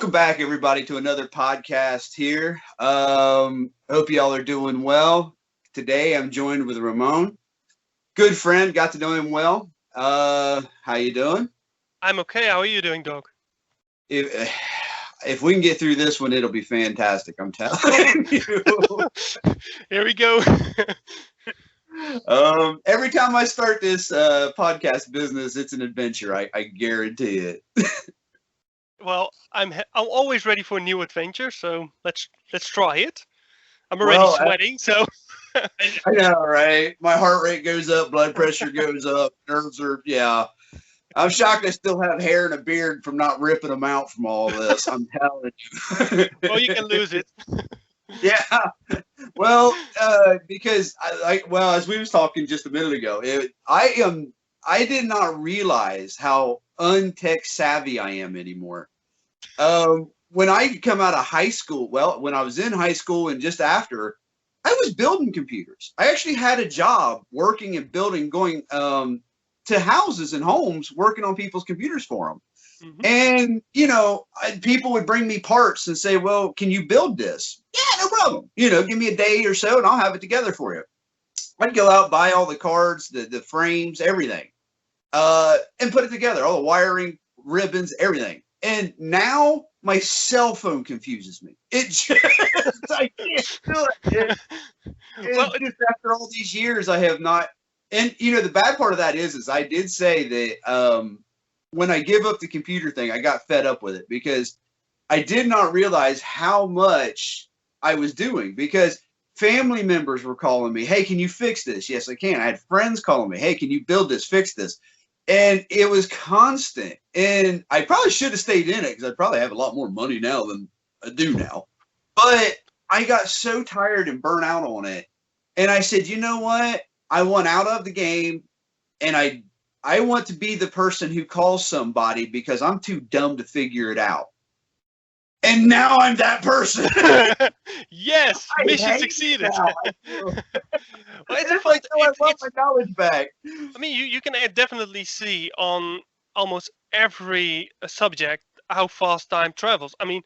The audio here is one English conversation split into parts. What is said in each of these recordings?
Welcome back, everybody, to another podcast here. Hope y'all are doing well. Today, I'm joined with Ramon. Good friend, got to know him well. How you doing? I'm okay. How are you doing, dog? If we can get through this one, it'll be fantastic. I'm telling you. Here we go. Every time I start this podcast business, it's an adventure. I guarantee it. Well, I'm always ready for a new adventure, so let's try it. I'm already sweating, so. I know, right? My heart rate goes up, blood pressure goes up, nerves are, yeah. I'm shocked I still have hair and a beard from not ripping them out from all this. I'm telling you. Well, you can lose it. Yeah. Well, because as we was talking just a minute ago, I did not realize how untech savvy I am anymore. When I come out of high school, when I was in high school and just after, I was building computers. I actually had a job working and building, going to houses and homes, working on people's computers for them. Mm-hmm. And, people would bring me parts and say, well, can you build this? Yeah, no problem. Give me a day or so and I'll have it together for you. I'd go out, buy all the cards, the frames, everything, and put it together, all the wiring, ribbons, everything. And now my cell phone confuses me. It just, I can't do it. Just after all these years, I have not. And, the bad part of that is I did say that when I give up the computer thing, I got fed up with it because I did not realize how much I was doing because family members were calling me, hey, can you fix this? Yes, I can. I had friends calling me, hey, can you build this, fix this? And it was constant. And I probably should have stayed in it because I probably have a lot more money now than I do now. But I got so tired and burnt out on it. And I said, you know what? I want out of the game. And I want to be the person who calls somebody because I'm too dumb to figure it out. And now I'm that person. Yes, mission succeeded. Well, I want my knowledge back. I mean, you can definitely see on almost every subject how fast time travels. I mean,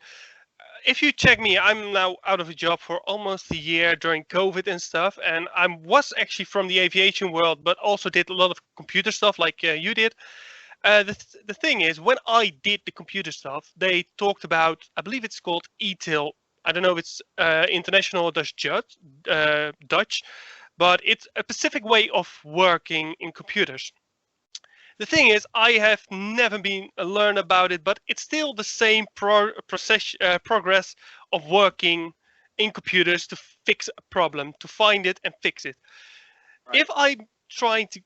if you check me, I'm now out of a job for almost a year during COVID and stuff, and I was actually from the aviation world, but also did a lot of computer stuff like you did. The thing is, when I did the computer stuff, they talked about, I believe it's called ETIL. I don't know if it's international or Dutch, but it's a specific way of working in computers. The thing is, I have never been learned about it, but it's still the same progress of working in computers to fix a problem, to find it and fix it. Right. If I'm trying to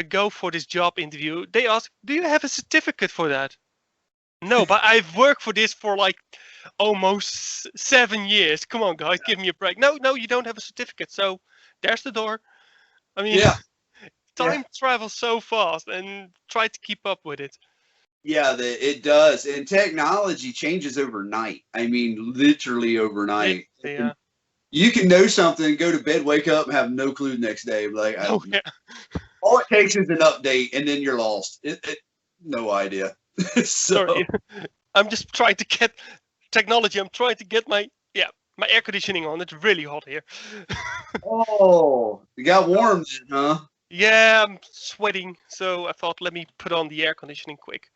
go for this job interview, they ask, do you have a certificate for that? No, but I've worked for this for like almost 7 years. Come on, guys, give me a break. No, you don't have a certificate. So there's the door. I mean, time travels so fast, and try to keep up with it. Yeah, it does. And technology changes overnight. I mean, literally overnight. Yeah. You can know something, go to bed, wake up, and have no clue the next day. Like, all it takes is an update, and then you're lost. No idea. Sorry, I'm just trying to get technology. I'm trying to get my air conditioning on. It's really hot here. Oh, you got warm then, huh? Yeah, I'm sweating, so I thought, let me put on the air conditioning quick.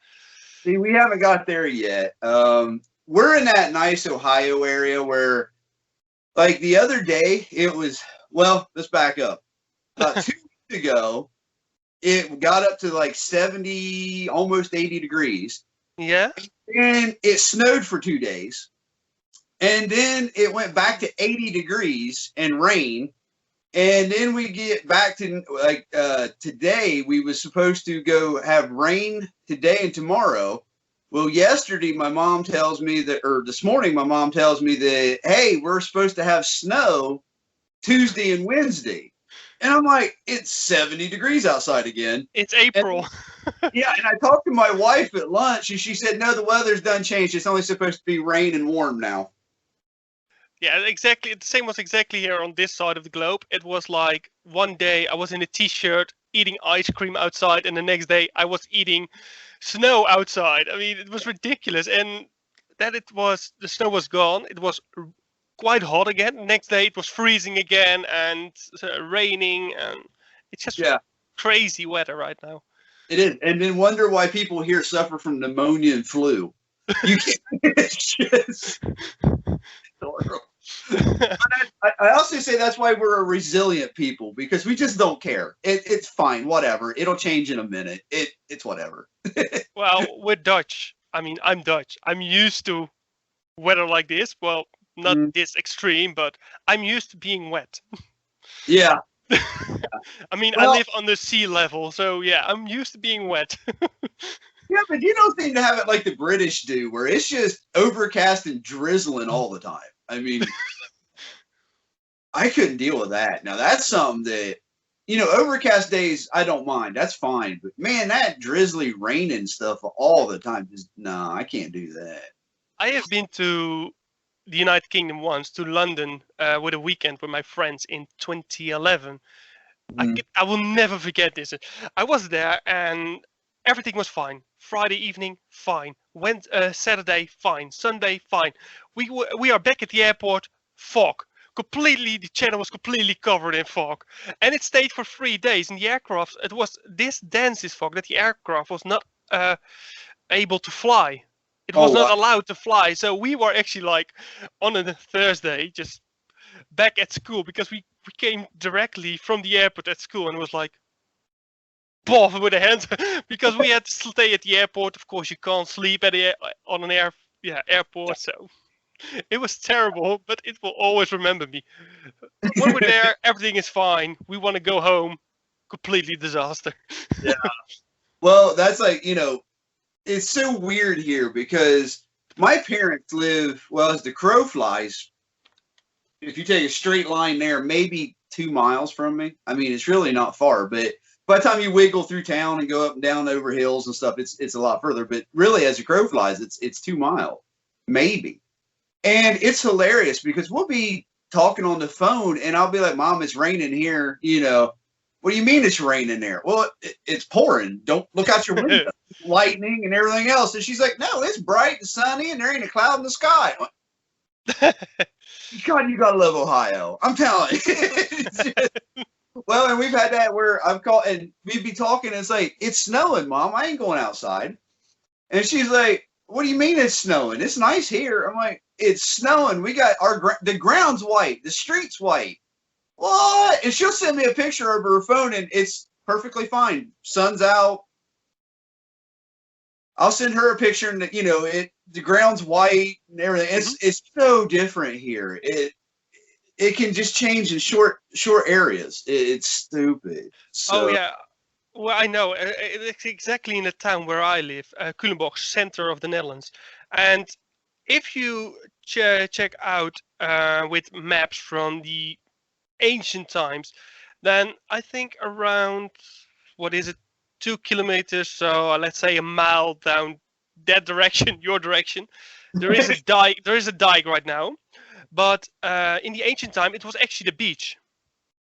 See, we haven't got there yet. We're in that nice Ohio area where, like the other day, it was, let's back up. About 2 weeks ago, it got up to like 70, almost 80 degrees. Yeah. And it snowed for 2 days. And then it went back to 80 degrees and rain. And then we get back to like today, we was supposed to go have rain today and tomorrow. Well, yesterday, my mom tells me that, or this morning, my mom tells me that, hey, we're supposed to have snow Tuesday and Wednesday. And I'm like, it's 70 degrees outside again. It's April. And I talked to my wife at lunch, and she said, no, the weather's done changed. It's only supposed to be rain and warm now. Yeah, exactly. The same was exactly here on this side of the globe. It was like one day I was in a t-shirt eating ice cream outside, and the next day I was eating snow outside. I mean, it was ridiculous. And then the snow was gone. It was quite hot again. Next day it was freezing again and raining, and it's just Yeah, crazy weather right now. it is. And then wonder why people here suffer from pneumonia and flu. You can't. It's just horrible. I also say that's why we're a resilient people, because we just don't care. It's fine, whatever. It'll change in a minute. It's whatever. Well, we're Dutch. I mean, I'm Dutch. I'm used to weather like this. Well, not this extreme, but I'm used to being wet. Yeah. I mean, I Well, live on the sea level, so yeah, I'm used to being wet. yeah, but you don't seem to have it like the British do, where it's just overcast and drizzling all the time. I mean, I couldn't deal with that. Now that's something that, overcast days I don't mind. That's fine. But man, that drizzly raining stuff all the time, just no, I can't do that. I have been to the United Kingdom once, to London, with a weekend with my friends in 2011. I will never forget this. I was there and everything was fine. Friday evening, fine. Saturday, fine. Sunday, fine. We are back at the airport, fog. The channel was completely covered in fog. And it stayed for 3 days. And the aircraft, it was this dense, this fog, that the aircraft was not able to fly. It was not allowed to fly. So we were actually like on a Thursday, just back at school, because we came directly from the airport at school, and it was like, both with the hands, because we had to stay at the airport. Of course, you can't sleep at on an airport, so it was terrible. But it will always remember me. When we're there, everything is fine. We want to go home. Completely disaster. Yeah. Well, that's like, it's so weird here because my parents live, well, as the crow flies, if you take a straight line there, maybe 2 miles from me. I mean, it's really not far, but by the time you wiggle through town and go up and down over hills and stuff, it's a lot further. But really, as the crow flies, it's 2 miles, maybe. And it's hilarious because we'll be talking on the phone and I'll be like, Mom, it's raining here. What do you mean it's raining there? Well, it's pouring. Don't look out your window. Lightning and everything else. And she's like, no, it's bright and sunny and there ain't a cloud in the sky. God, you gotta love Ohio. I'm telling you. Well, and we've had that where I've called and we'd be talking and it's like, it's snowing, Mom. I ain't going outside. And she's like, what do you mean it's snowing? It's nice here. I'm like, it's snowing. We got the ground's white. The street's white. What? And she'll send me a picture over her phone and it's perfectly fine. Sun's out. I'll send her a picture and the ground's white and everything. It's so different here. It can just change in short areas. It's stupid. So, oh yeah. Well, I know. It's exactly in the town where I live, Culemborg, center of the Netherlands. And if you check out with maps from the ancient times, then I think around, 2 kilometers, so let's say a mile down that direction, your direction, there is a dike. There is a dike right now, but in the ancient time, it was actually the beach.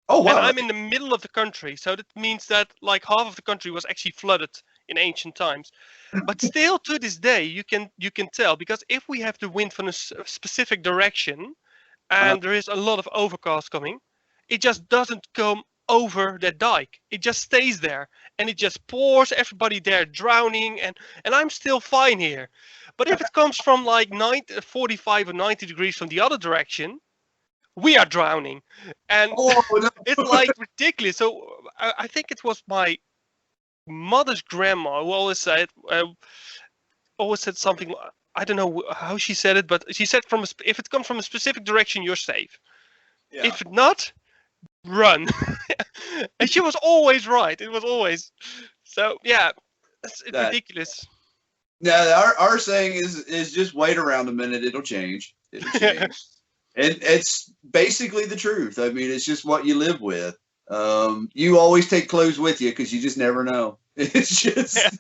oh wow. And I'm in the middle of the country, so that means that like half of the country was actually flooded in ancient times. But still, to this day, you can tell, because if we have the wind from a specific direction, and there is a lot of overcast coming, it just doesn't come over that dike. It just stays there, and it just pours. Everybody there drowning, and I'm still fine here. But if it comes from like 45 or 90 degrees from the other direction, we are drowning, and no. it's like ridiculous. So I think it was my mother's grandma who always said something. I don't know how she said it, but she said if it comes from a specific direction, you're safe. Yeah. If not, run. And she was always right. It was always so. Yeah, it's ridiculous. Yeah, our saying is just wait around a minute. It'll change. It'll change. And it's basically the truth. I mean, it's just what you live with. You always take clothes with you because you just never know. It's just.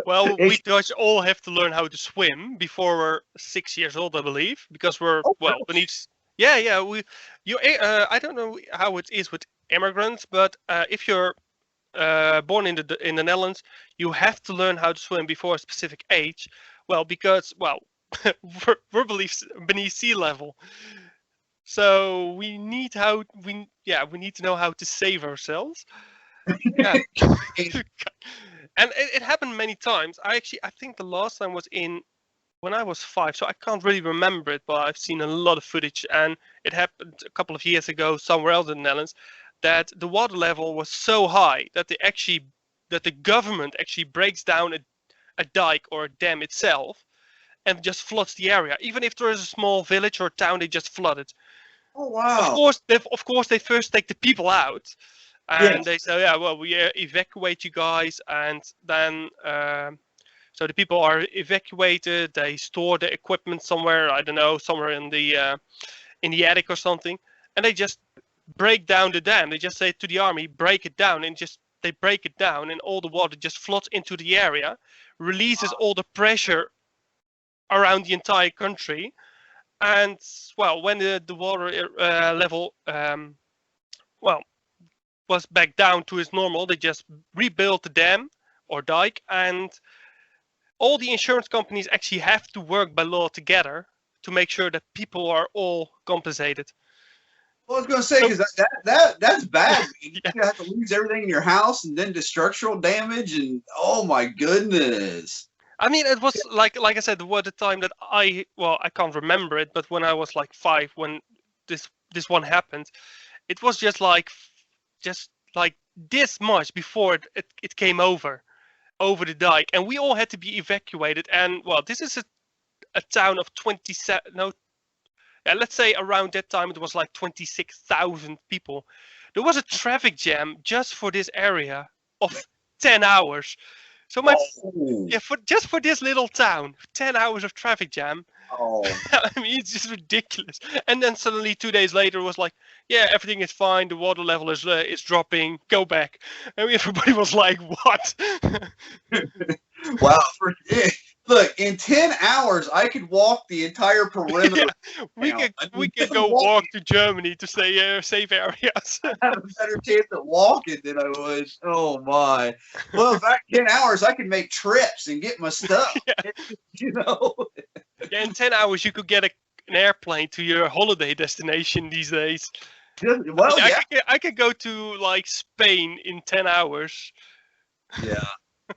Well, we Dutch all have to learn how to swim before we're 6 years old, I believe, because we're beneath. Yeah. I don't know how it is with immigrants, but if you're born in the Netherlands, you have to learn how to swim before a specific age. Well, because we're beneath sea level. So we need we need to know how to save ourselves. Yeah. And it happened many times. I think the last time was in when I was 5, so I can't really remember it, but I've seen a lot of footage, and it happened a couple of years ago somewhere else in the Netherlands, that the water level was so high that the government actually breaks down a dike or a dam itself and just floods the area. Even if there is a small village or town, they just flood it. Oh wow. Of course, they first take the people out, and Yes. they say, yeah, well, we evacuate you guys, and then so the people are evacuated. They store the equipment somewhere, I don't know, somewhere in the attic or something, and they just break down the dam. They just say to the army, break it down, and just they break it down, and all the water just floods into the area, releases all the pressure around the entire country. And well, when the water level well was back down to its normal, they just rebuilt the dam or dike, and all the insurance companies actually have to work by law together to make sure that people are all compensated. Well, I was going to say, because that's bad. You Yeah. have to lose everything in your house and then to structural damage, and oh my goodness. I mean, it was like I said, the time that I can't remember it, but when I was like 5, when this one happened, it was just like this much before it came over the dike, and we all had to be evacuated. And well, this is a town of 27, no, yeah, let's say around that time it was like 26,000 people. There was a traffic jam just for this area of 10 hours. So Oh, for this little town, 10 hours of traffic jam. oh. I mean, it's just ridiculous. And then suddenly 2 days later it was like, yeah, everything is fine. The water level is dropping. Go back. And everybody was like, what? Wow. Look, in 10 hours, I could walk the entire perimeter. Yeah, we now. could I we mean, could go walk to Germany to stay safe areas. I have a better chance at walking than I would. Oh my. Well, in fact, 10 hours, I could make trips and get my stuff. Yeah. You know? Yeah, in 10 hours you could get an airplane to your holiday destination these days. Well, yeah. I could go to like Spain in 10 hours. Yeah.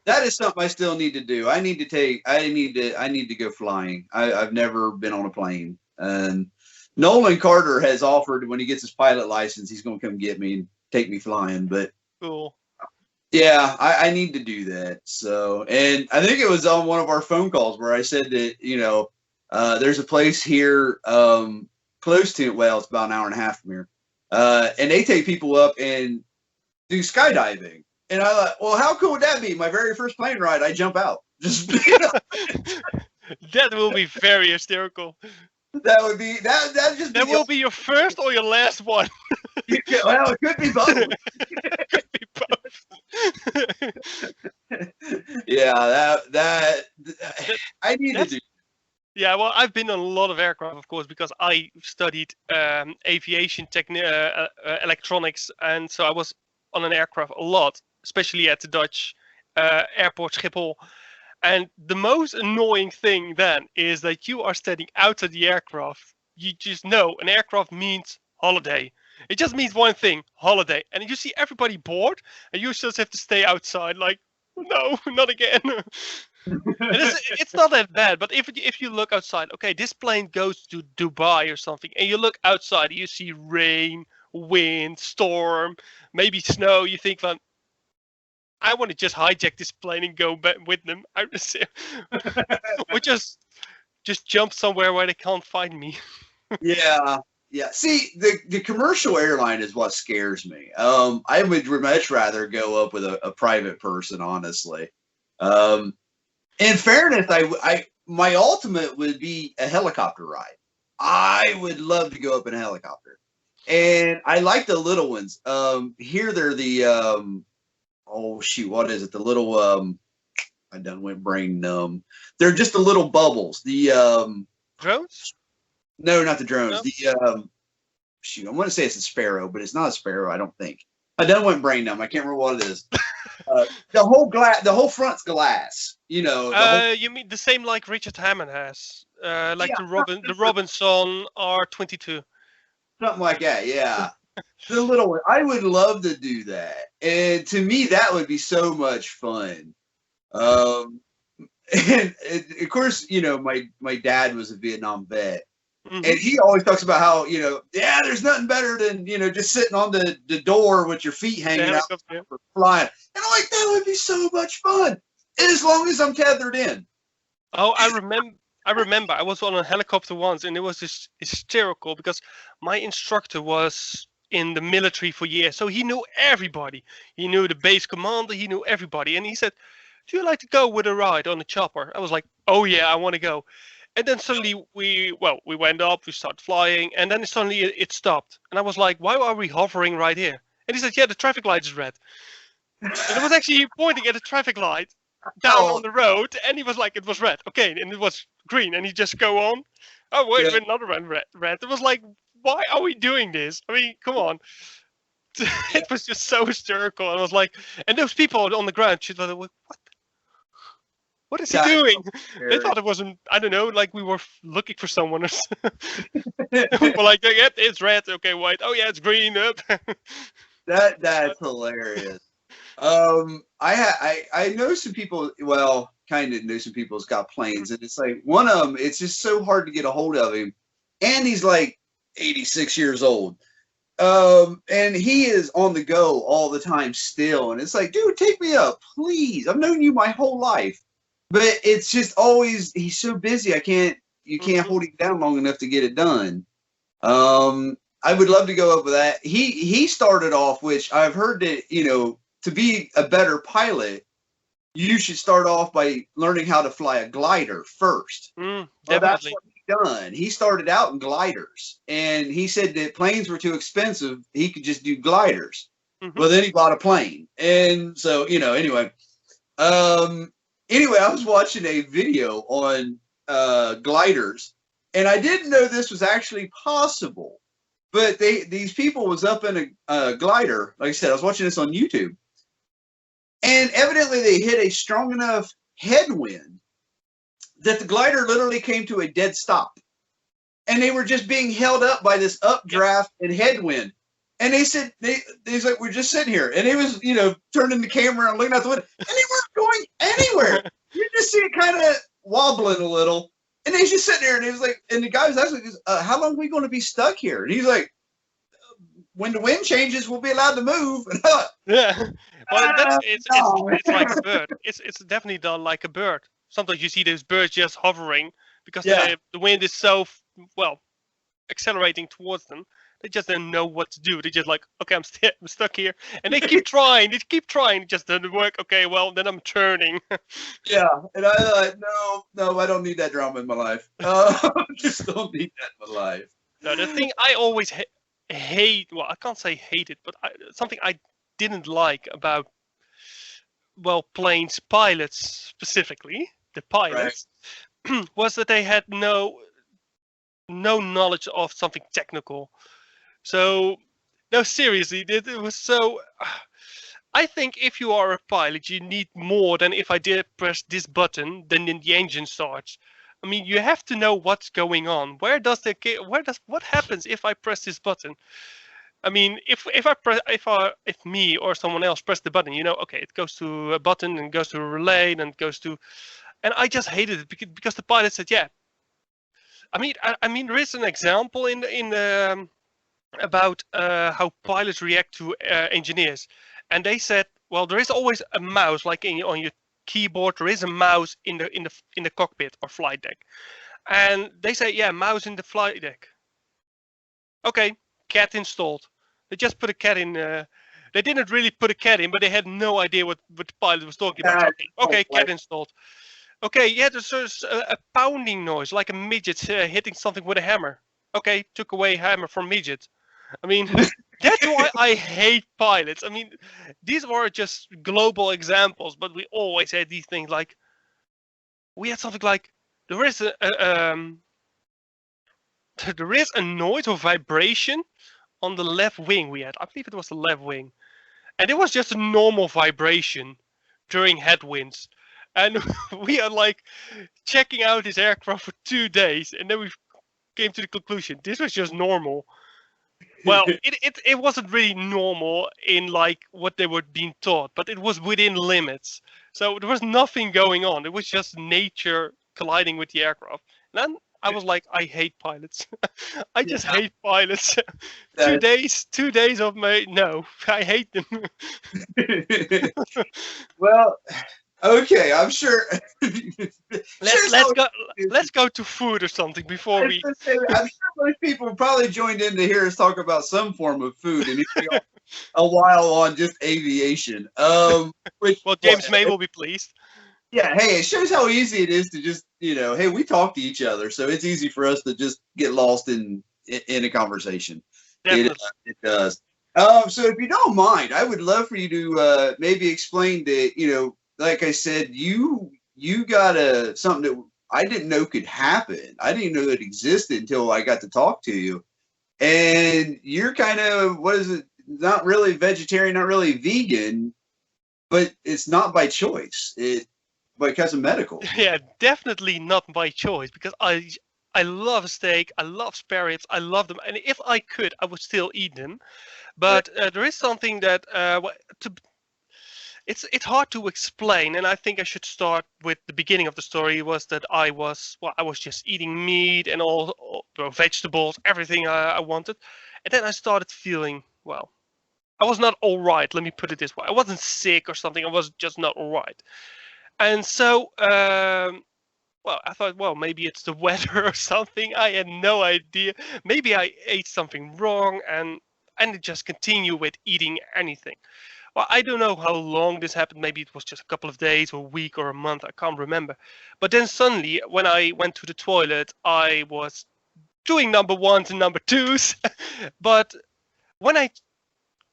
That is something I still need to do. I need to go flying. I've never been on a plane. And Nolan Carter has offered, when he gets his pilot license, he's going to come get me and take me flying. But Cool. yeah, I need to do that. So, and I think it was on one of our phone calls where I said that, there's a place here close to, well, it's about an hour and a half from here. And they take people up and do skydiving. And I thought, well, how cool would that be? My very first plane ride, I jump out. Just That will be very hysterical. that would be that. That just That will be your first or your last one. well, it could be both. Could be both. Yeah, that I need to do. Yeah, well, I've been on a lot of aircraft, of course, because I studied aviation electronics, and so I was on an aircraft a lot, especially at the Dutch airport Schiphol. And the most annoying thing then is that you are standing outside the aircraft. You just know an aircraft means holiday. It just means one thing, holiday. And you see everybody bored, and you just have to stay outside like, no, not again. It's not that bad, but if you look outside, okay, this plane goes to Dubai or something, and you look outside, you see rain, wind, storm, maybe snow. You think, van, I want to just hijack this plane and go back with them. I just, or just jump somewhere where they can't find me. Yeah, yeah. See, the commercial airline is what scares me. I would much rather go up with a private person, honestly. In fairness, my ultimate would be a helicopter ride. I would love to go up in a helicopter, and I like the little ones. Here they're the oh shoot, what is it? The little I done went brain numb. They're just the little bubbles. The Drones? no, not the drones. No? The shoot, I want to say it's a sparrow, but it's not a sparrow. I don't think. I done went brain numb. I can't remember what it is. the whole front's glass. You know, the whole You mean the same like Richard Hammond has, like yeah, the Robinson R22. something like that. Yeah, the little one. I would love to do that, and to me, that would be so much fun. Um, and of course, you know, my dad was a Vietnam vet, and Hmm. he always talks about how, you know, yeah, there's nothing better than, you know, just sitting on the door with your feet The hanging out helicopter. or flying. And I'm like, that would be so much fun as long as I'm tethered in. Oh, I remember. I remember. I was on a helicopter once, and it was just hysterical because my instructor was in the military for years, so he knew everybody. He knew the base commander. He knew everybody, and he said, "Do you like to go with a ride on a chopper?" I was like, "Oh yeah, I want to go." And then suddenly we went up, we started flying, and then suddenly it stopped, and I was like, "Why are we hovering right here?" And he said, "Yeah, the traffic light is red." And it was actually pointing at a traffic light down on Oh, the road, and he was like, it was red, okay, and it was green, and he just go on. Oh wait, yeah, another one red. Red. It was like, why are we doing this? I mean, come on. yeah, It was just so hysterical. I was like, and those people on the ground, she thought, what is he that's doing? They hilarious. thought it wasn't, I don't know, like we were looking for someone. Or we were like, yeah, it's red. Okay, white. Oh yeah, it's green. Up. That's hilarious. I know some people. Well, kind of know some people's got planes, and it's like one of them. It's just so hard to get a hold of him, and he's like 86 years old. And he is on the go all the time still, and it's like, dude, take me up, please. I've known you my whole life, but it's just always he's so busy. You can't Mhm. hold him down long enough to get it done. I would love to go up with that. He started off, which I've heard that, you know, to be a better pilot, you should start off by learning how to fly a glider first. Well, that's Definitely. what he done. He started out in gliders, and he said that planes were too expensive. He could just do gliders. Hmm. Well, then he bought a plane, and so, you know. Um, anyway, I was watching a video on gliders, and I didn't know this was actually possible. But these people was up in a glider. Like I said, I was watching this on YouTube, and evidently they hit a strong enough headwind that the glider literally came to a dead stop, and they were just being held up by this Yeah. updraft and headwind. And they said he's like, we're just sitting here, and he was, you know, turning the camera and looking out the window, and they weren't going anywhere. You just see it kind of wobbling a little, and he's just sitting there, and he was like, and the guy was asking, how long are we going to be stuck here? And he's like, when the wind changes, we'll be allowed to move. And I thought, Yeah. Well, that's no. it's like a bird. It's definitely done like a bird. Sometimes you see those birds just hovering because Yeah, the wind is so well accelerating towards them. They just don't know what to do. They just like, okay, I'm stuck here, and they keep trying. They keep trying. It just doesn't work. Okay, well then I'm turning. yeah. And I thought, no, I don't need that drama in my life. Just don't need that in my life. No, the thing I always hate. Well, I can't say hate it, but something I didn't like about planes pilots specifically, the Right. pilots, was that they had no knowledge of something technical. So no, seriously, it was so. I think if you are a pilot, you need more than if I did press this button, then the engine starts. I mean, you have to know what's going on. What happens if I press this button? I mean, if me or someone else press the button, okay, it goes to a button and goes to a relay, and it goes to, and I just hated it because the pilot said, yeah. I mean, there is an example in about how pilots react to engineers, and they said, well, there is always a mouse, like on your keyboard, there is a mouse in the cockpit or flight deck, and they say, yeah, mouse in the flight deck. Okay, cat installed. They just put a cat in. They didn't really put a cat in, but they had no idea what the pilot was talking about. Yeah, Okay, cat installed. Okay, yeah, there's a pounding noise, like a midget hitting something with a hammer. Okay, took away hammer from midget. I mean, that's why I hate pilots. I mean, these were just global examples, but we always had these things like, we had something like, there is there is a noise or vibration on the left wing we had. I believe it was the left wing. and it was just a normal vibration during headwinds, and we are like checking out his aircraft for 2 days, and then we came to the conclusion this was just normal. Well, it wasn't really normal in like what they were being taught, but it was within limits. So there was nothing going on. It was just nature colliding with the aircraft. And then I was like, I hate pilots. I just Yeah, hate pilots. two that, days, 2 days of my no, I hate them. well, okay, I'm sure. let's Sure, let's so go let's go to food or something before I was we. gonna say, I'm sure most people probably joined in to hear us talk about some form of food, and here we are a while on just aviation. Which Well, what? James May will be pleased. Yeah, hey, it shows how easy it is to just, hey, we talk to each other, so it's easy for us to just get lost in a conversation. It Definitely. it does. So if you don't mind, I would love for you to maybe explain that, like I said, you got something that I didn't know could happen. I didn't know it existed until I got to talk to you. And you're kind of, what is it? Not really vegetarian, not really vegan, but it's not by choice. Because of medical. Yeah, definitely not by choice because I love steak, I love spare ribs, I love them, and if I could, I would still eat them. Right. But there is something that it's hard to explain, and I think I should start with the beginning of the story. Was that I was just eating meat and all vegetables, everything I wanted, and then I started feeling well. I was not all right. Let me put it this way: I wasn't sick or something. I was just not all right, and so. Well, I thought, well, maybe it's the weather or something. I had no idea. Maybe I ate something wrong and it just continue with eating anything. Well, I don't know how long this happened. Maybe it was just a couple of days or a week or a month. I can't remember. But then suddenly, when I went to the toilet, I was doing number ones and number twos. But when I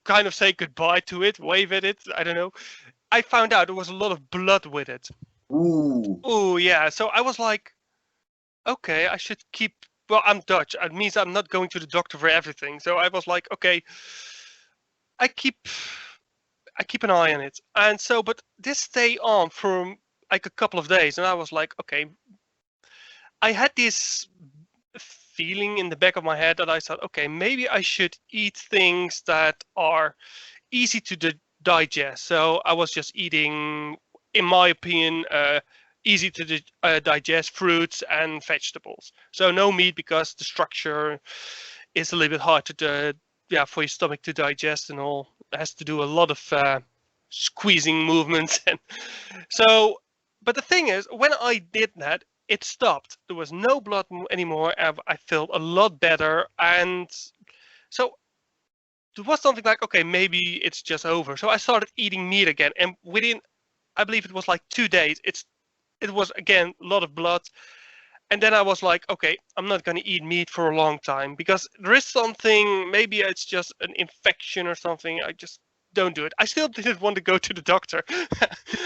kind of say goodbye to it, wave at it, I don't know, I found out there was a lot of blood with it. Ooh. Oh, yeah. So I was like, okay, I should keep. Well, I'm Dutch. It means I'm not going to the doctor for everything. So I was like, okay, I keep I keep an eye on it. And so, but this stayed on for like a couple of days, and I was like, okay, I had this feeling in the back of my head that I thought, okay, maybe I should eat things that are easy to digest. So I was just eating, in my opinion, easy to digest fruits and vegetables. So no meat because the structure is a little bit hard to, yeah, for your stomach to digest and all. It has to do a lot of squeezing movements, and so. But the thing is, when I did that, it stopped. There was no blood anymore. I felt a lot better, and so there was something like, okay, maybe it's just over. So I started eating meat again, and within, I believe it was like 2 days, it was again a lot of blood. And then I was like, okay, I'm not going to eat meat for a long time because there is something, maybe it's just an infection or something. I just don't do it. I still didn't want to go to the doctor.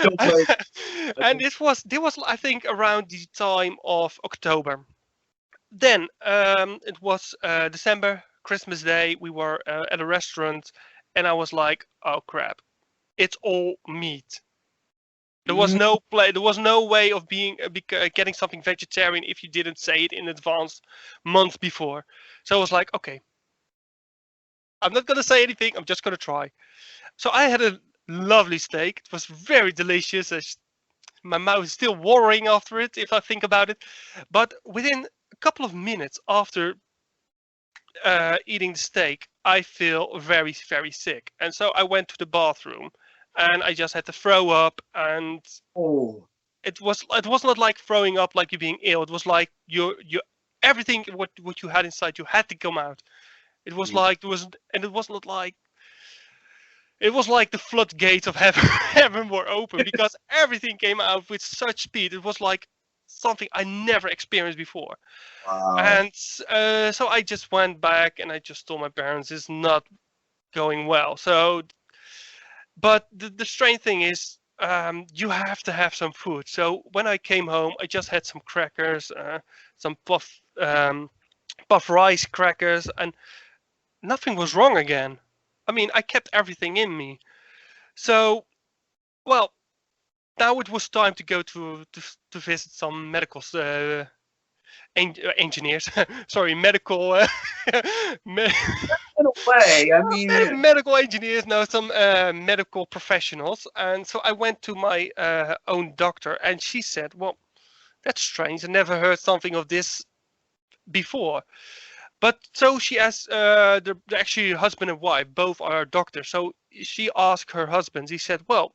Don't play. And this was I think around the time of October. Then it was December, Christmas Day. We were at a restaurant, and I was like, oh crap, it's all meat. There was Mm, no play. There was no way of getting something vegetarian if you didn't say it in advance, months before. So I was like, okay, I'm not gonna say anything. I'm just gonna try. So I had a lovely steak. It was very delicious. My mouth is still watering after it if I think about it. But within a couple of minutes after eating the steak, I feel very, very sick. And so I went to the bathroom and I just had to throw up. And oh. it was not like throwing up like you're being ill. It was like your everything what you had inside you had to come out. It was Mm. like there was, and it was not like it was like the floodgates of heaven, heaven were open because everything came out with such speed. It was like something I never experienced before. Wow. And so I just went back and I just told my parents it's not going well. So, but the strange thing is, you have to have some food. So when I came home, I just had some crackers, some puff rice crackers, and nothing was wrong again. I mean, I kept everything in me. So, well, now it was time to go to visit some medical engineers. Sorry, medical me- In a way, I mean, medical engineers, no, some medical professionals. And so I went to my own doctor, and she said, "Well, that's strange. I never heard something of this before." But so she asked, they're actually husband and wife, both are doctors. So she asked her husband. He said, "Well,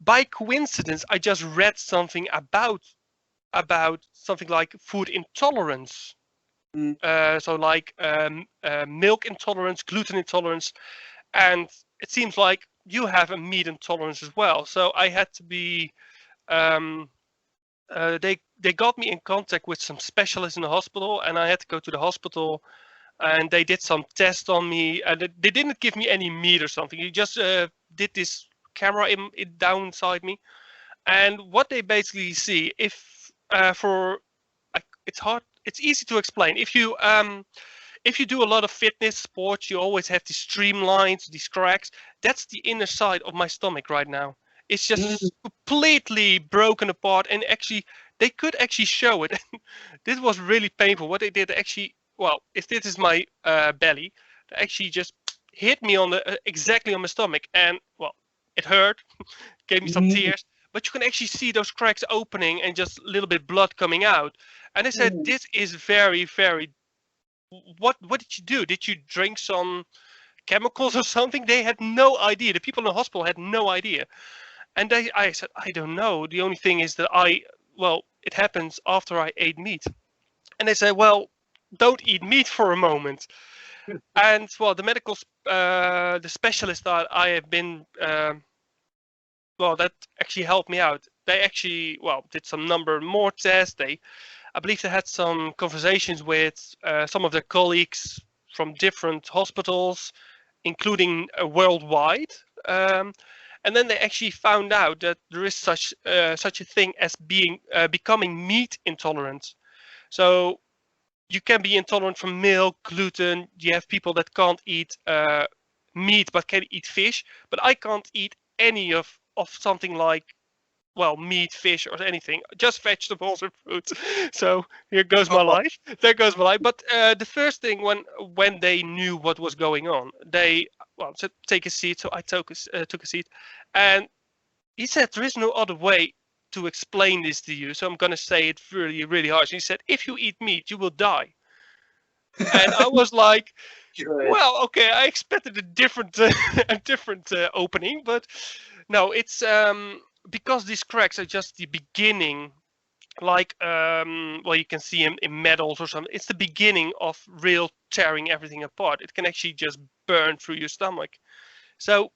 by coincidence, I just read something about something like food intolerance. mm, So like milk intolerance, gluten intolerance, and it seems like you have a meat intolerance as well." So I had to be. Um, they got me in contact with some specialists in the hospital, and I had to go to the hospital, and they did some tests on me, and they didn't give me any meat or something. You just did this camera down inside me, and what they basically see, if for it's hard, it's easy to explain. If you do a lot of fitness sports, you always have these streamlines, these cracks. That's the inner side of my stomach right now. It's mm, just completely broken apart, and actually, they could actually show it. This was really painful. What they did actually, well, if this is my belly, they actually just hit me on the exactly on my stomach, and well, it hurt. Gave me some mm, tears, but you can actually see those cracks opening and just a little bit blood coming out. And they said, mm, "This is very, very. What did you do? Did you drink some chemicals or something?" They had no idea. The people in the hospital had no idea. And I said, "I don't know. The only thing is that well, it happens after I ate meat." And they said, "Well, don't eat meat for a moment." And well, the specialist that I have been, well, that actually helped me out. They actually, well, did some number more tests. I believe they had some conversations with some of their colleagues from different hospitals, including worldwide. Um, and then they actually found out that there is such a thing as becoming meat intolerant. So you can be intolerant from milk, gluten. You have people that can't eat meat but can eat fish. But I can't eat any of something like, well, meat, fish, or anything, just vegetables and fruits. So here goes my oh, life. There goes my life. But the first thing, when they knew what was going on, they, well, said, "Take a seat." So I took a seat, and he said, "There is no other way to explain this to you. So I'm gonna say it really, really harsh." He said, "If you eat meat, you will die." And I was like, good. "Well, okay, I expected a different a different opening, but no, it's because these cracks are just the beginning. Like, well, you can see in metals or something. It's the beginning of real tearing everything apart. It can actually just burn through your stomach. So,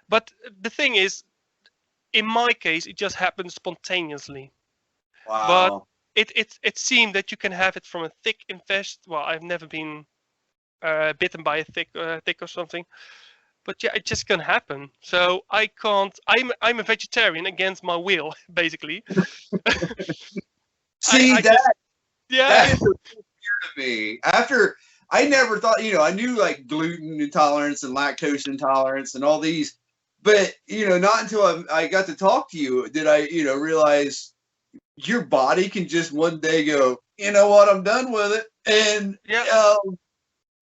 but the thing is, in my case, it just happened spontaneously. But Wow. it seemed that you can have it from a thick infest. Well, I've never been bitten by a tick or something. But yeah, it just can happen. So I can't. I'm a vegetarian against my will, basically. See I just, that yeah. is a to me. After I never thought, I knew like gluten intolerance and lactose intolerance and all these, but not until I got to talk to you did I, realize your body can just one day go, you know what, I'm done with it, and Yeah.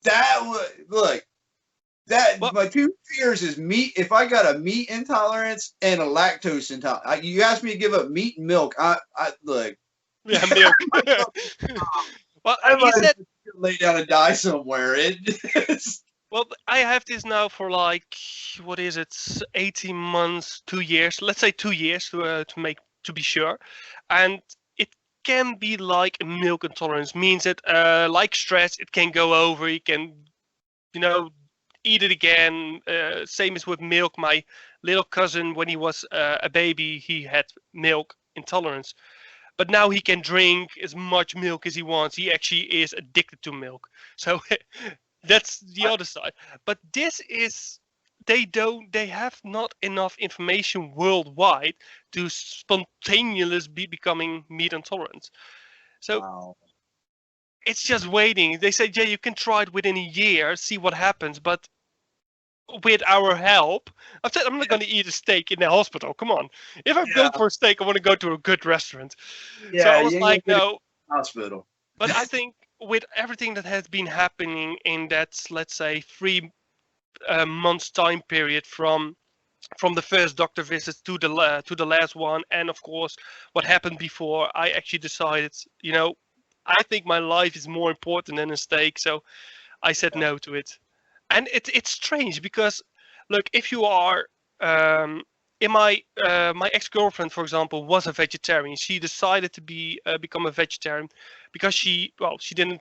that was look. That Well, my two fears is meat. If I got a meat intolerance and a lactose intolerance, you asked me to give up meat and milk. I look. yeah, milk. Well, I he might said. lay down and die somewhere. It's Well, I have this now for like, what is it, 18 months, 2 years. Let's say 2 years to be sure, and it can be like a milk intolerance. Means that, like stress, it can go over. You can, you know, eat it again. Same as with milk. My little cousin, when he was a baby, he had milk intolerance, but now he can drink as much milk as he wants. He actually is addicted to milk. So that's the other side. But this is, they have not enough information worldwide to spontaneously be becoming meat intolerant. So wow. it's just waiting. They say, yeah, you can try it within a year, see what happens. But with our help. I've said I'm not going to eat a steak in the hospital. Come on. If I'm Yeah, going for a steak, I want to go to a good restaurant. So I yeah, was you like, ain't gonna get no. a hospital. But I think with everything that has been happening in that, let's say, 3 months time period from the first doctor visits to the last one, and of course what happened before, I actually decided, I think my life is more important than a steak. So I said Yeah. no to it. And it's strange because, look, if you are, in my ex-girlfriend, for example, was a vegetarian. She decided to become a vegetarian because she didn't.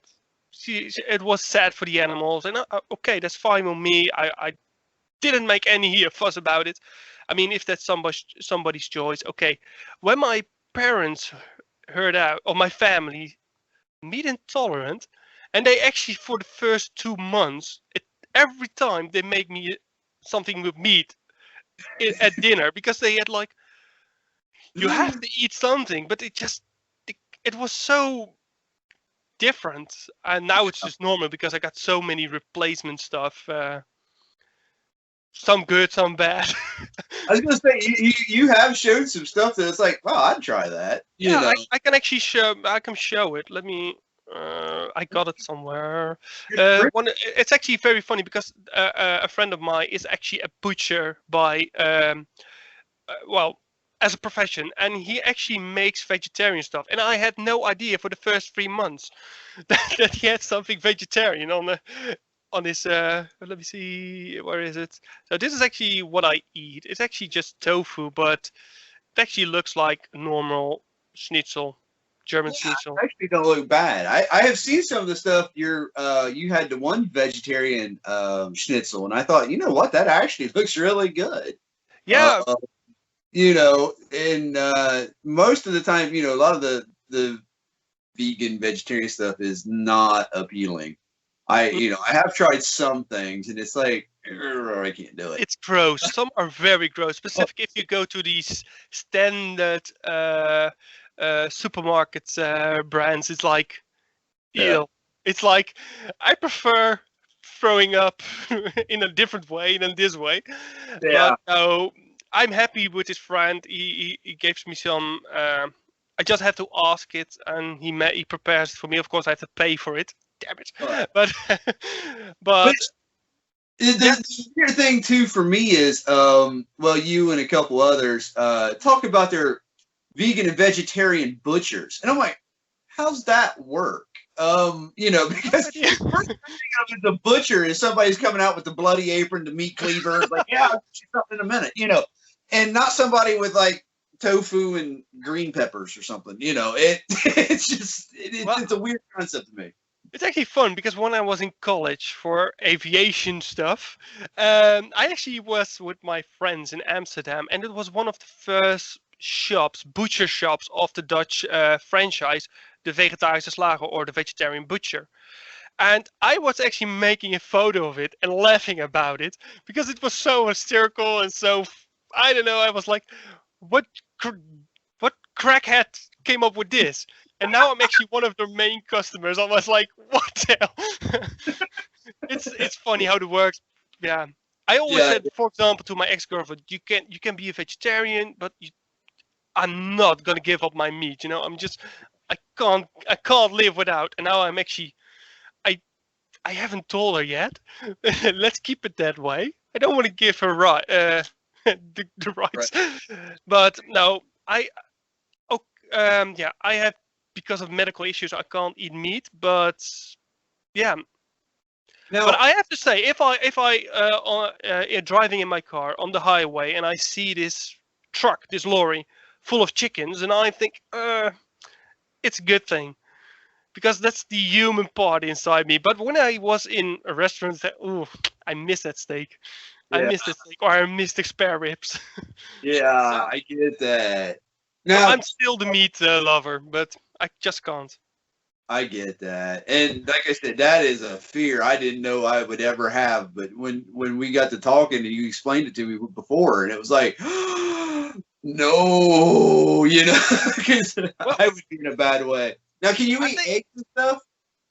It was sad for the animals, and okay, that's fine with me. I didn't make any fuss about it. I mean, if that's somebody's choice, okay. When my parents heard out, or my family, meat intolerant, and they actually for the first 2 months, every time they make me something with meat at dinner, because they had like, you have to eat something, but it was so different, and now it's just normal because I got so many replacement stuff, some good, some bad. I was gonna say you have showed some stuff that it's like, wow, I'd try that. You Yeah, know, I can actually show. I can show it. Let me. I got it somewhere. It's actually very funny because a friend of mine is actually a butcher by well, as a profession, and he actually makes vegetarian stuff. And I had no idea for the first 3 months that he had something vegetarian on his. Let me see, where is it? So this is actually what I eat. It's actually just tofu, but it actually looks like normal schnitzel, German yeah, schnitzel. actually don't look bad. I have seen some of the stuff you had the one vegetarian schnitzel, and I thought, you know what, that actually looks really good. Uh, Yeah, and most of the time, a lot of the vegan vegetarian stuff is not appealing. I have tried some things, and it's like, I can't do it. it's gross. Some are very gross. Specific if you go to these standard supermarket brands, it's like Yeah, ew. It's like I prefer throwing up in a different way than this way. But yeah. no, I'm happy with his friend. He gives me some. I just have to ask it, and he prepares it for me. Of course, I have to pay for it. Damn it! But But but yeah, the weird thing too for me is, well, you and a couple others talk about their vegan and vegetarian butchers, and I'm like, how's that work? no Because idea. first thing of is the butcher is somebody's coming out with the bloody apron, the meat cleaver, it's like, yeah, I'll get you something in a minute, and not somebody with like tofu and green peppers or something. It's just Well, it's a weird concept to me. it's actually fun because when I was in college for aviation stuff, I actually was with my friends in Amsterdam, and it was one of the first shops, butcher shops of the Dutch franchise, the Vegetarische Slager or the Vegetarian Butcher. And I was actually making a photo of it and laughing about it because it was so hysterical and so, I don't know. I was like, what what crackhead came up with this? And now I'm actually one of their main customers. I was like, what the hell? It's funny how it works. Yeah. I always Yeah, said, for example, to my ex-girlfriend, you can be a vegetarian, but I'm not gonna give up my meat. I can't live without. And now I'm actually I I haven't told her yet. Let's keep it that way. I don't want to give her the right. rights, but no, oh, yeah, I have, because of medical issues, I can't eat meat. But yeah, but Now, I have to say, if I driving in my car on the highway and I see this truck, this lorry full of chickens, and I think, it's a good thing because that's the human part inside me. But when I was in a restaurant, ooh, I miss that steak. I yeah, miss that steak, or I miss the spare ribs. yeah, So, I get that. so Now, I'm still the meat lover, but I just can't. I get that, and like I said, that is a fear I didn't know I would ever have. But when we got to talking, and you explained it to me before, and it was like, no, because Well, I would be in a bad way. Now, can you I eat think eggs and stuff?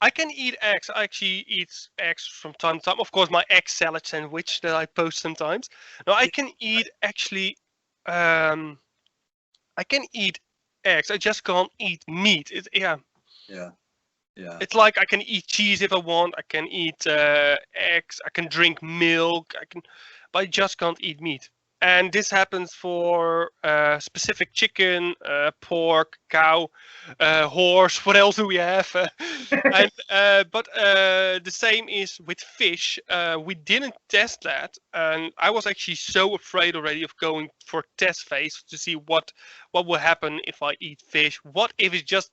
I can eat eggs. I actually eat eggs from time to time. Of course, my egg salad sandwich that I post sometimes. No, I can eat actually. Um, I can eat eggs. I just can't eat meat. Yeah. Yeah. Yeah. It's like I can eat cheese if I want. I can eat eggs. I can drink milk. But I just can't eat meat. And this happens for specific chicken, pork, cow, horse. What else do we have? But the same is with fish. We didn't test that, and I was actually so afraid already of going for test phase to see what will happen if I eat fish. What if it's just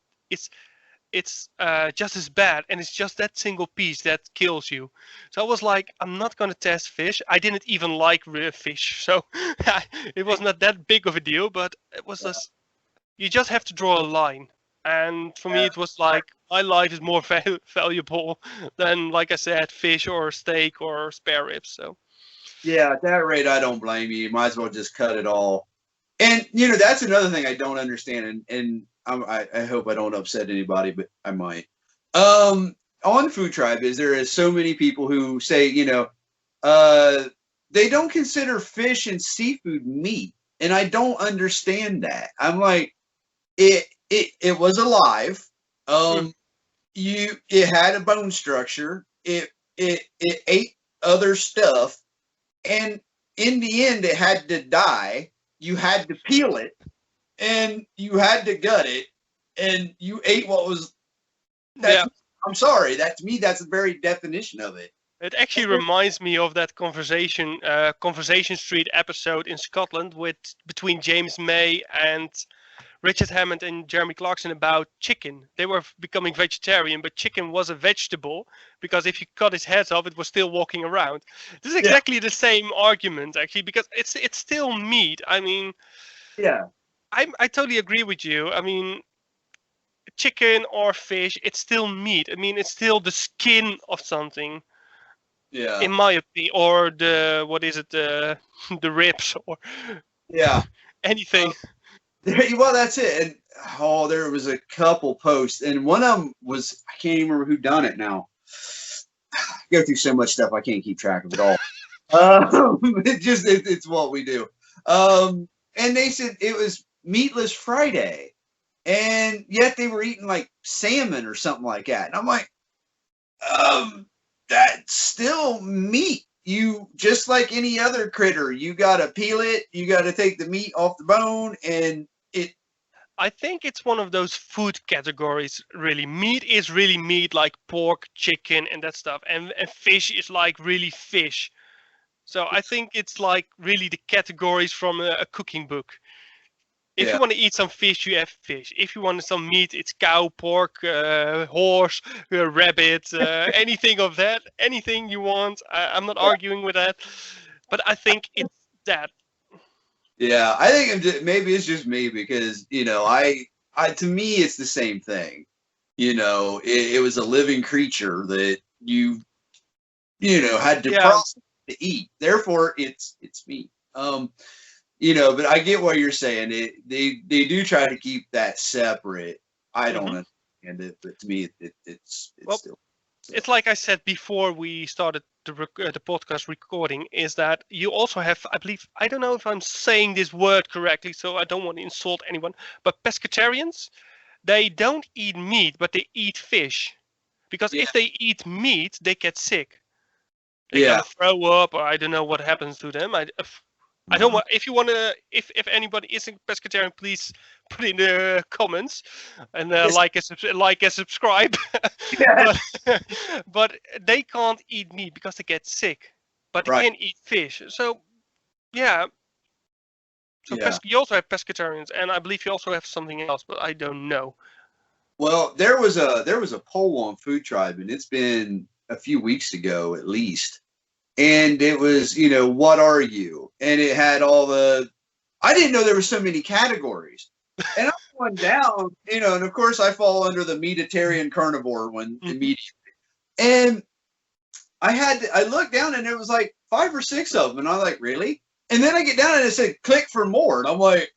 as bad, and it's just that single piece that kills you. So I was like, I'm not gonna test fish. I didn't even like real fish, so it was not that big of a deal. But it was just, you just have to draw a line. And for me, Yeah. it was like my life is more valuable than, like I said, fish or steak or spare ribs. So Yeah, at that rate, I don't blame you. You might as well just cut it all. And that's another thing I don't understand, and I hope I don't upset anybody, but I might. On FoodTribe, there is so many people who say, uh, they don't consider fish and seafood meat, and I don't understand that. I'm like, it was alive. mm, It had a bone structure. It ate other stuff, and in the end, it had to die. You had to peel it, and you had to gut it, and you ate what was. That's. yeah, I'm sorry. That to me, that's the very definition of it. it actually reminds me of that Conversation Street episode in Scotland with between James May and Richard Hammond and Jeremy Clarkson about chicken. They were becoming vegetarian, but chicken was a vegetable because if you cut its head off, it was still walking around. This is Yeah. exactly the same argument, actually, because it's still meat. I mean, Yeah. I totally agree with you. I mean, chicken or fish, it's still meat. I mean, it's still the skin of something, Yeah. in my opinion, or the what is it, the the ribs or Yeah. anything. Well, that's it. And there was a couple posts, and one of them was I can't even remember who done it now. I go through so much stuff I can't keep track of it all. It's what we do. And they said it was Meatless Friday, and yet they were eating like salmon or something like that. And I'm like, that's still meat. You just like any other critter, you gotta peel it, you gotta take the meat off the bone, and it. I think it's one of those food categories, really. Meat is really meat, like pork, chicken, and that stuff. And fish is like really fish. So I think it's like really the categories from a cooking book. If Yeah, you want to eat some fish, you have fish. If you want some meat, it's cow, pork, horse, rabbit, anything of that. Anything you want. I'm not arguing with that. But I think it's that. yeah. I think maybe it's just me because I to me it's the same thing. It was a living creature that had to Yeah. process to eat. Therefore, it's meat. But I get what you're saying. They do try to keep that separate. I don't hmm understand it, but to me, it's Well, still. it's like I said before we started the podcast recording, is that you also have, I believe, I don't know if I'm saying this word correctly, so I don't want to insult anyone, but pescatarians, they don't eat meat, but they eat fish. Because Yeah, if they eat meat, they get sick. They're yeah. gonna throw up, or I don't know what happens to them. I don't want. If you wanna, if anybody is a pescatarian, please put in the comments and Yes, like and subscribe. yeah. but but they can't eat meat because they get sick. But they Right. can eat fish. So yeah. So Yeah. you also have pescatarians, and I believe you also have something else, but I don't know. Well, there was a poll on Food Tribe, and it's been a few weeks ago at least, and it was what are you? And it had all the. I didn't know there were so many categories, and I'm going down, and of course I fall under the meatitarian carnivore one Mhm. immediately, and I looked down and it was like 5 or 6 of them, and I'm like, really? And then I get down and it said click for more, and I'm like,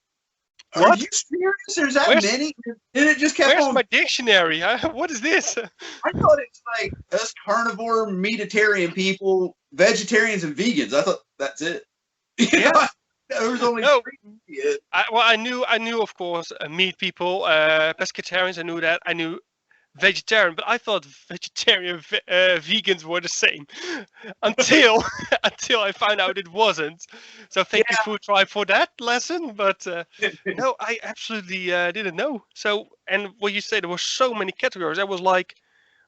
Are What? you serious? There's that Where's many? And it just kept where's on. my dictionary? What is this? I thought it's like us carnivore, meatitarian people, vegetarians and vegans. I thought that's it. You Yeah. know, there was only No. three. I knew, of course, meat people, pescatarians. I knew that. I knew vegetarian, but I thought vegetarian vegans were the same until until I found out it wasn't. So thank you, FoodTribe, for that lesson. But no, I absolutely didn't know. So, and what you said, there were so many categories. I was like,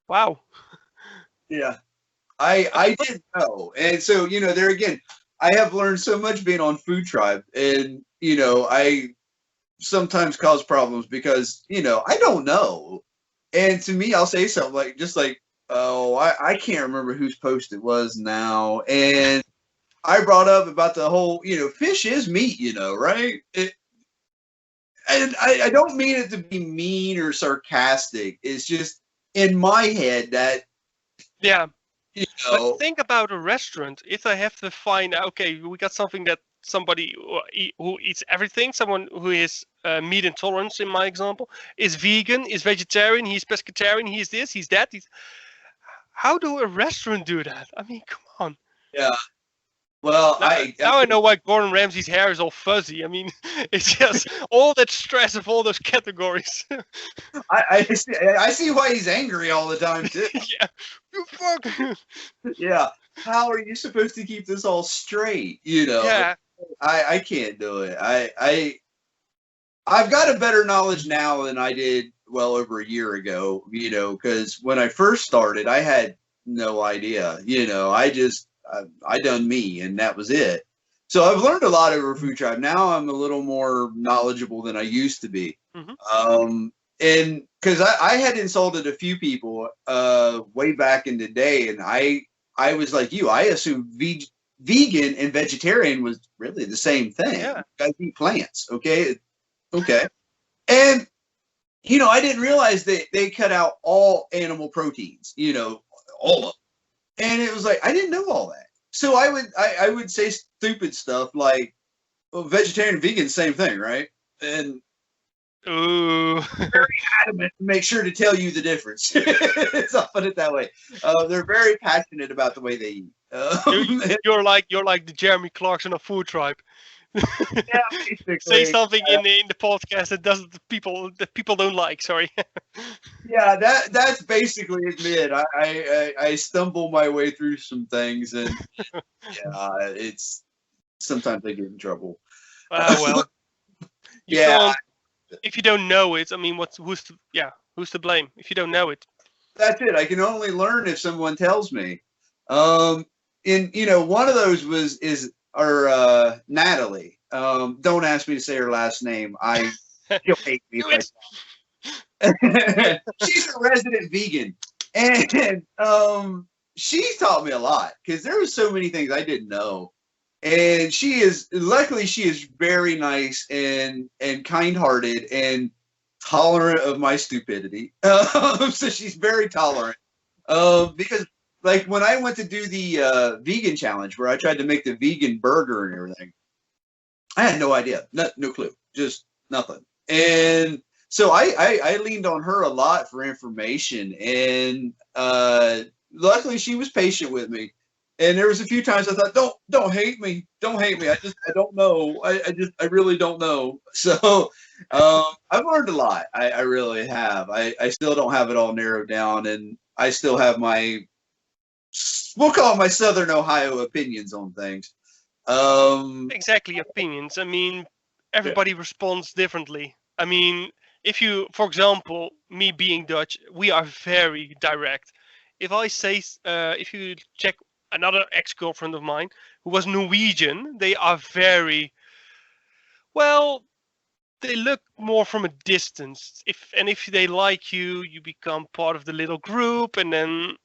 wow. Yeah. But, I but didn't know. And so, there again, I have learned so much being on FoodTribe. And, I sometimes cause problems because, I don't know. And to me, I'll say something like, just like, oh, I can't remember whose post it was now. And I brought up about the whole, fish is meat, right? And I don't mean it to be mean or sarcastic. It's just in my head that, yeah. you But know, think about a restaurant. If I have to find, okay, we got something that somebody who eats everything, someone who is meat intolerance, in my example, is vegan, is vegetarian, he's pescatarian, he's this, he's that. How do a restaurant do that? I mean, come on. yeah. Well, Now, now I know why Gordon Ramsay's hair is all fuzzy. I mean, it's just all that stress of all those categories. I see why he's angry all the time too. Yeah, you fuck. Yeah. How are you supposed to keep this all straight? Yeah. I can't do it. I've got a better knowledge now than I did well over a year ago, because when I first started, I had no idea. I done me and that was it. So I've learned a lot over FoodTribe. Now I'm a little more knowledgeable than I used to be. And because I had insulted a few people way back in the day, and I was like you, I assumed vegan and vegetarian was really the same thing. Yeah. You guys eat plants, okay? Okay. And I didn't realize that they cut out all animal proteins, all of them. And it was like I didn't know all that. So I would say stupid stuff like, well, vegetarian and vegan, same thing, right? And Ooh. very adamant to make sure to tell you the difference. I'll put it that way. They're very passionate about the way they eat. You're like the Jeremy Clarkson of FoodTribe. Yeah, basically. Say something in the podcast that doesn't the people don't like. Sorry. Yeah, that's basically it. I stumble my way through some things, and yeah, it's sometimes I get in trouble. Well, you Yeah, can't if you don't know it. I mean, who's to blame if you don't know it? that's it. I can only learn if someone tells me. And one of those is our Natalie. Don't ask me to say her last name. She'll hate me. She's a resident vegan, and she taught me a lot because there were so many things I didn't know. And luckily she is very nice and kind-hearted and tolerant of my stupidity. So she's very tolerant. Because like when I went to do the vegan challenge where I tried to make the vegan burger and everything, I had no idea, no clue, just nothing. And so I leaned on her a lot for information, and luckily she was patient with me. And there was a few times I thought, don't hate me, don't hate me. I don't know. I really don't know. So I've learned a lot. I really have. I still don't have it all narrowed down, and I still have we'll call it my Southern Ohio opinions on things. Exactly, opinions. I mean, everybody responds differently. I mean, if you, for example, me being Dutch, we are very direct. If I say, if you check another ex-girlfriend of mine who was Norwegian, they are very, well, they look more from a distance. If they like you, you become part of the little group, and then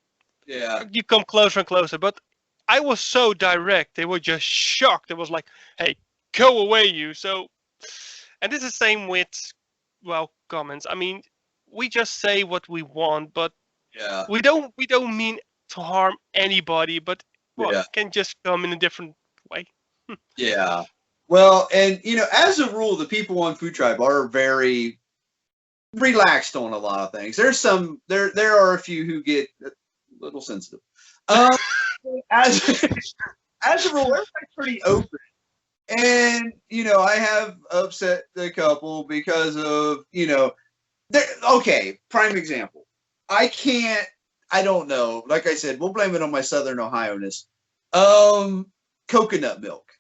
you come closer and closer. But I was so direct; they were just shocked. It was like, "Hey, go away, you!" So, and it's the same with, well, comments. I mean, we just say what we want, but we don't mean to harm anybody. But well, it can just come in a different way. Yeah. Well, and as a rule, the people on FoodTribe are very relaxed on a lot of things. There are a few who get a little sensitive. Um, as as a rule, everybody's pretty open. And I have upset the couple because of okay, prime example. I don't know. Like I said, we'll blame it on my Southern Ohio-ness. Coconut milk.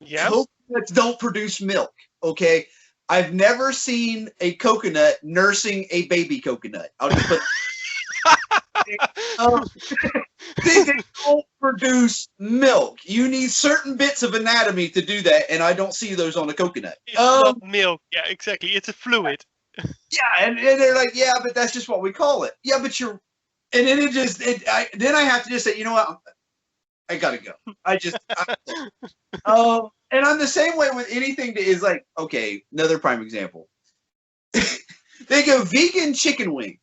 Yeah. Coconuts don't produce milk. Okay. I've never seen a coconut nursing a baby coconut. I'll just put. They don't produce milk. You need certain bits of anatomy to do that, and I don't see those on a coconut. It's not milk. Yeah, exactly. It's a fluid. Yeah, and they're like, yeah, but that's just what we call it. Yeah, but and then then I have to just say, you know what? I gotta go. And I'm the same way with anything that is like, okay, another prime example. They go vegan chicken wings.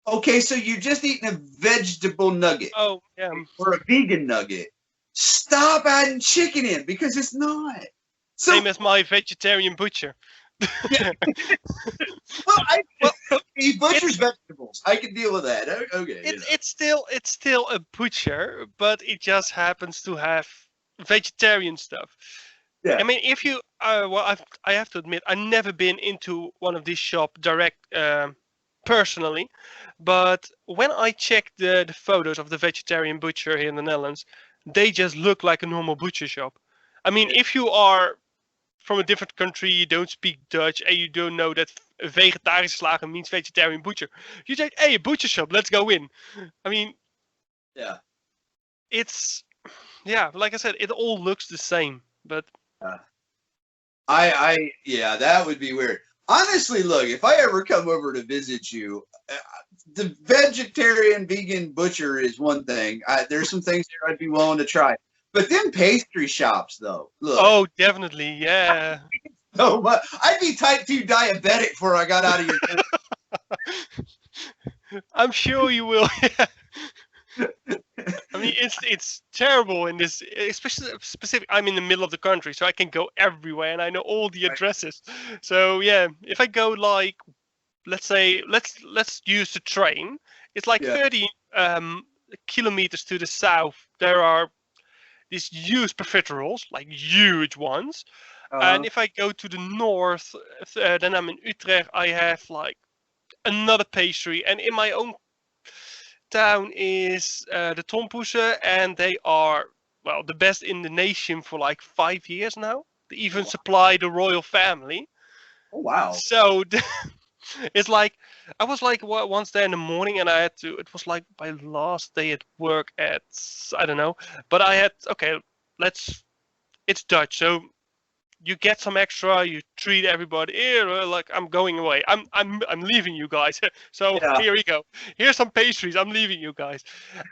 Okay, so you're just eating a vegetable nugget. Oh, yeah. Or a vegan nugget. Stop adding chicken in because it's not. Same as my vegetarian butcher. Yeah. He butchers vegetables. I can deal with that. Okay. It's still a butcher, but it just happens to have vegetarian stuff. Yeah. I mean, if you I have to admit, I've never been into one of these shops direct personally, but when I check the photos of the vegetarian butcher here in the Netherlands, they just look like a normal butcher shop. I mean, if you are from a different country, you don't speak Dutch, and you don't know that vegetarisch slager means vegetarian butcher, you say, hey, a butcher shop, let's go in. I mean, yeah, it's like I said, it all looks the same, but that would be weird. Honestly, look, if I ever come over to visit you, the vegetarian vegan butcher is one thing. There's some things there I'd be willing to try. But then pastry shops, though. Look, oh, definitely, yeah. So much. I'd be type 2 diabetic before I got out of your tent. I'm sure you will. I mean, it's terrible in this, especially specific. I'm in the middle of the country, so I can go everywhere, and I know all the addresses. So yeah, if I go like, let's say, let's use the train. It's like 30 kilometers to the south. There are these huge profiteroles, like huge ones. And if I go to the north, then I'm in Utrecht. I have like another pastry, and in my own town is the Tompoesen, and they are the best in the nation for like 5 years now. They even supply the royal family. Oh wow! So it's like I was like once there in the morning, and I had to. It was like my last day at work at I don't know, but I had it's Dutch, so you get some extra, you treat everybody here like I'm going away. I'm leaving you guys. So here we go. Here's some pastries. I'm leaving you guys.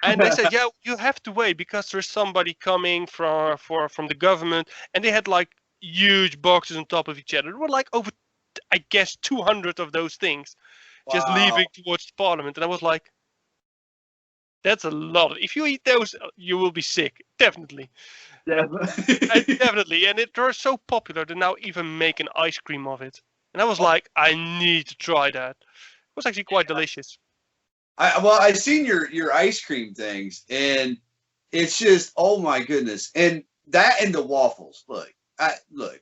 And they said, yeah, you have to wait because there's somebody coming from the government, and they had like huge boxes on top of each other. There were like over, I guess, 200 of those things just leaving towards the parliament. And I was like, that's a lot. If you eat those, you will be sick. Definitely. Definitely. And they're so popular, they now even make an ice cream of it. And I was like, I need to try that. It was actually quite delicious. I seen your ice cream things, and it's just, oh my goodness. And that and the waffles. Look, I'm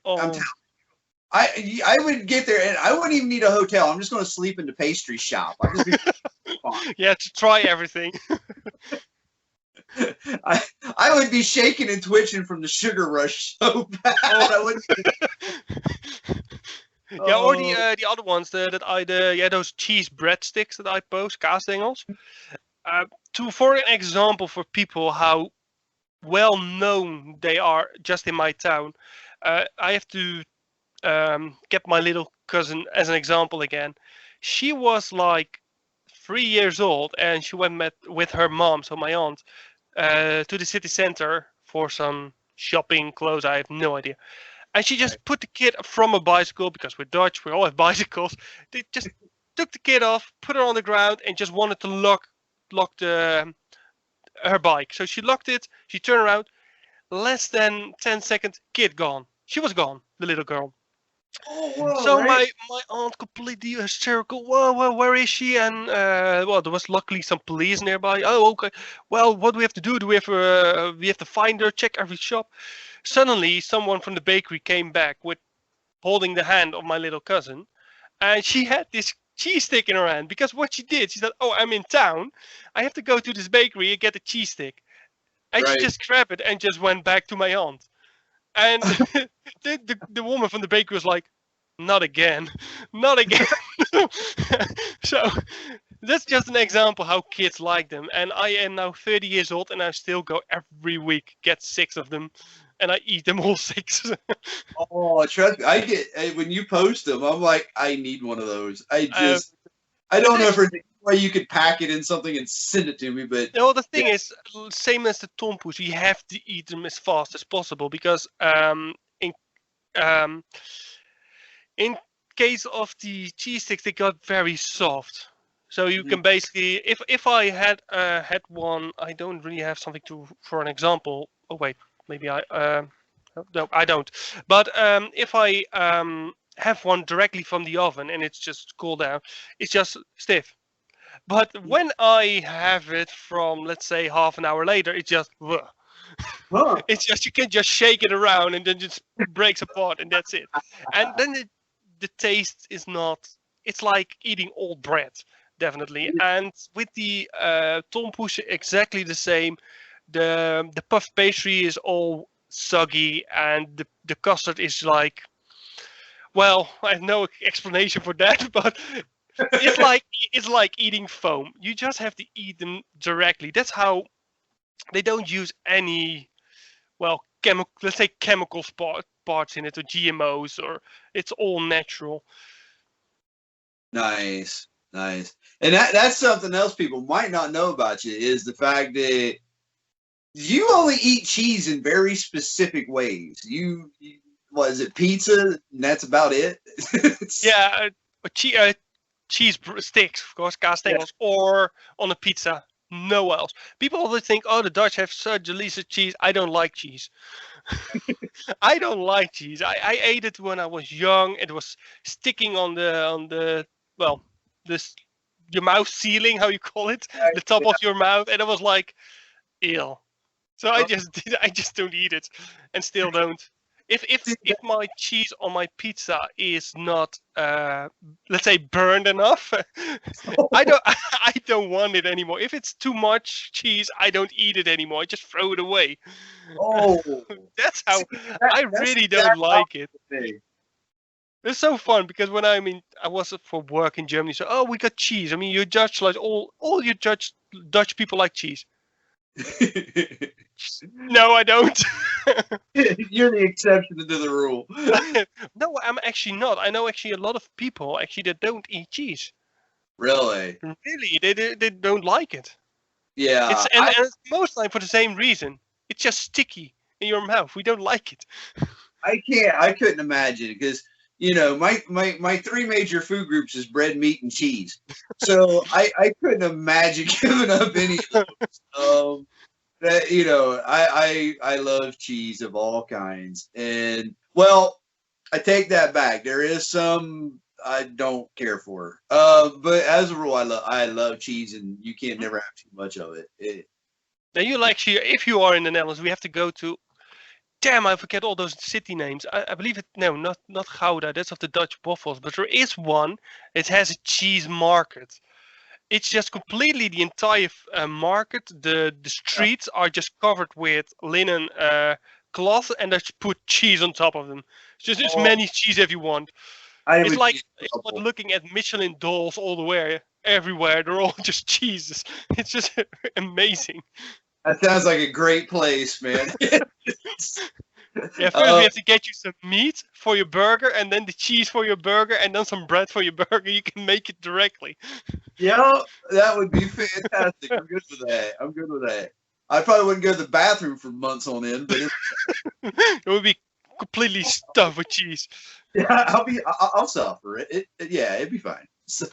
telling you. I would get there, and I wouldn't even need a hotel. I'm just going to sleep in the pastry shop. I'd just be yeah, to try everything. I would be shaking and twitching from the sugar rush so bad. I wouldn't. Yeah, or the other ones those cheese breadsticks that I post, kaasdengels. For an example for people how well known they are just in my town, I have to get my little cousin as an example again. She was like 3 years old, and she went with her mom, so my aunt, to the city center for some shopping, clothes, I have no idea. And she just put the kid from a bicycle, because we're Dutch, we all have bicycles. They just took the kid off, put her on the ground, and just wanted to lock her bike. So she locked it, she turned around, less than 10 seconds, kid gone. She was gone, the little girl. Oh, whoa, So right? my aunt completely hysterical. Whoa, where is she? And well, there was luckily some police nearby. Oh, okay. Well, what do we have to do? Do we have to find her? Check every shop. Suddenly, someone from the bakery came back with holding the hand of my little cousin, and she had this cheese stick in her hand because what she did, she said, "Oh, I'm in town. I have to go to this bakery and get a cheese stick." And she Right. just grabbed it and just went back to my aunt. And the woman from the bakery was like, not again, not again. So that's just an example how kids like them. And I am now 30 years old and I still go every week, get 6 of them, and I eat them all 6. Oh, trust me. When you post them, I'm like, I need one of those. uh, I but don't know if this, there's any way you could pack it in something and send it to me, but you know, the yeah. thing is, same as the tompus, you have to eat them as fast as possible because um, in case of the cheese sticks, they got very soft. So you Mhm. can basically, if I had one, I don't really have something to for an example. Oh wait, maybe I no, I don't. But if I have one directly from the oven and it's just cooled down, it's just stiff. But when I have it from, let's say, half an hour later, it's just Huh. it's just you can just shake it around and then just breaks apart and that's it. And then the taste is not. It's like eating old bread, definitely. And with the tompoes, exactly the same. The puff pastry is all soggy, and the custard is like. Well, I have no explanation for that, but it's like it's like eating foam. You just have to eat them directly. That's how they don't use any well, let's say chemical parts in it, or GMOs, or it's all natural. Nice, nice. And that's something else people might not know about you is the fact that you only eat cheese in very specific ways. You what is it, pizza? And that's about it. Yeah, cheese sticks, of course, Yeah. castaingels, or on a pizza. No else. People always think, oh, the Dutch have such delicious cheese. I don't like cheese. I don't like cheese. I ate it when I was young. It was sticking on the well, this your mouth ceiling, how you call it, the top of your mouth, and it was like ill. So I just I just don't eat it, and still don't. If my cheese on my pizza is not let's say burned enough, I don't I don't want it anymore. If it's too much cheese, I don't eat it anymore. I just throw it away. Oh, That's see, how I that's the really don't exact like it. opposite thing. It's so fun because when I was for work in Germany, so oh we got cheese. I mean you judge like all you judge Dutch people like cheese. No, I don't. You're the exception to the rule. No, I'm actually not. I know actually a lot of people actually that don't eat cheese. Really? Really, they don't like it. It's Yeah. and it's most time for the same reason. It's just sticky in your mouth. We don't like it. I can't. I couldn't imagine because my three major food groups is bread, meat, and cheese. So I couldn't imagine giving up any of those. That I love cheese of all kinds, and well, I take that back. There is some I don't care for, but as a rule, I love cheese, and you can't never have too much of it. Now you like cheese. If you are in the Netherlands, we have to go to. Damn, I forget all those city names. I believe it. No, not Gouda. That's of the Dutch waffles. But there is one. It has a cheese market. It's just completely the entire market. The streets are just covered with linen cloth, and they just put cheese on top of them. It's just as Oh, many cheese as you want. I It's would like be in it's like trouble. looking at Michelin dolls all the way, everywhere. They're all just cheeses. It's just amazing. That sounds like a great place, man. Yeah, first we uh, have to get you some meat for your burger, and then the cheese for your burger, and then some bread for your burger. You can make it directly. yeah, that would be fantastic. I'm good with that. I'm good with that. I probably wouldn't go to the bathroom for months on end, but It would be completely stuffed with cheese. yeah, I'll suffer it. Yeah, it'd be fine. So